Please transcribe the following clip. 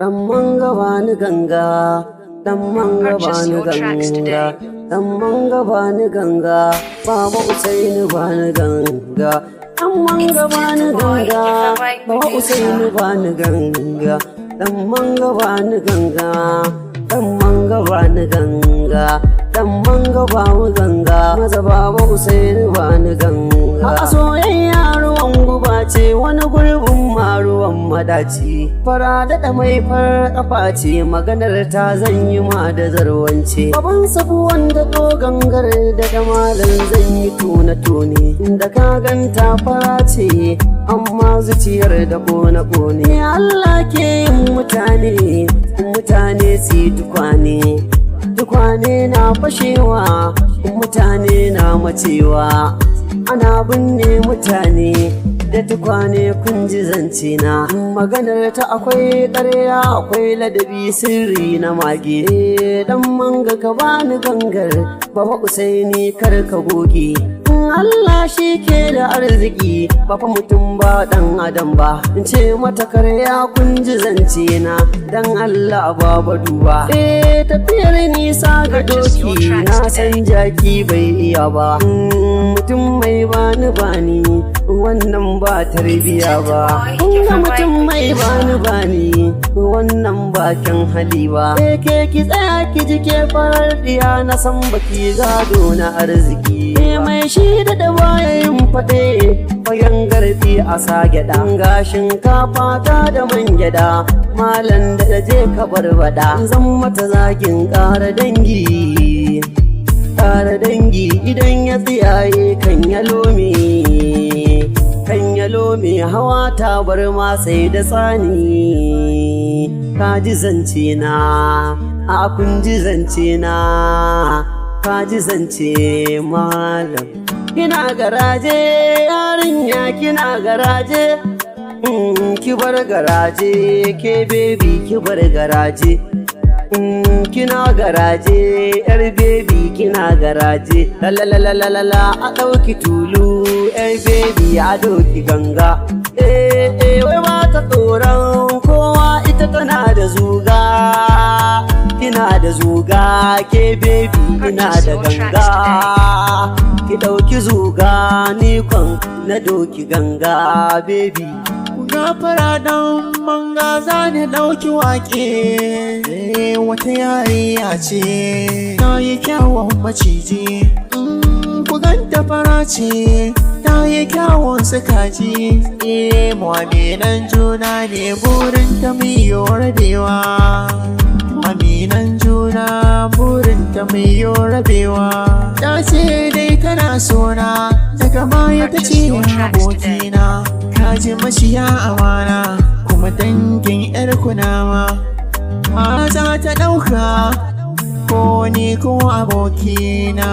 Dan manga bani ganga, dan manga bani ganga, dan manga bani ganga, Baba Usaini bani ganga. Dan manga bani ganga, Baba Usaini bani ganga, dan manga bani ganga, dan manga bani ganga, dan manga bamu ganga, maza Baba Usaini bani ganga. A soyayya ruwan guba ce, wani gurbin ma ruwan madaci, fara da mai far kafa ce, maganar ta zan yi ma da zarwance. Baban sabu wanda to gangar da malam zan yi tona tone, da ka ganta fara ce amma zuciyar da kone kone. Allah ke yin mutane, mutane su yi tukwane na fashewa, mutane na macewa, ana binne mutane da tukwane kun ji zance na. Maganar ta akwai ƙarya, akwai ladabi sirri na mage. Dan manga ka bani gangar, Baba Usaini kar ka goge. Allah shi ke da arziki, ba fa mutum ba dan adam ba. In ce mata karya kun ji zance na, dan Allah baba duba. Tafiyar nisa ga doki, na san jaki bai iya ba. Mutum mai bani wannan ba tarbiya ba. Kunga mutum mai bani wannan ba kyan hali ba. Ke ki tsaya ki ji ke farar diya, na san baki gado na arziki. Mai shi da bayan fate fagen garfi a sage dan gashin kafa ta da man gyada, malan da je ka barbada. Zan mata zagin ƙara dangi idan ya tsiyaye kan yalo me hawa ta bar ma sai da tsani. Ka ji zance na, a kun ji zance na, ka ji zance malam. Kina garaje yarinya, kina garaje, ki bar garaje, ke baby ki bar garaje. Kina garaje yar baby, kina garaje. La a ɗauki tulu yar baby, a ɗauki ganga. Wai ba ta tsoron kowa, ita tana da zuga. Kina da zuga ke baby, ina da ganga. Ki ɗauki zuga ni kwan na doki ganga baby. Gafara dan manga za ni ɗauki waƙe. Wata yariya ce ta yi kyawun maciji, ku ganta fara ce ta yi kyawun sukaji. Mu'aminan juna ne burin ta miyo rabewa, aminan juna burin ta miyo rabewa. Ta ce dai tana sona, daga baya ta ce abokina, kaji mashiya amana kuma dangin yar kunama. Za ta ɗauka ko ni ko abokina.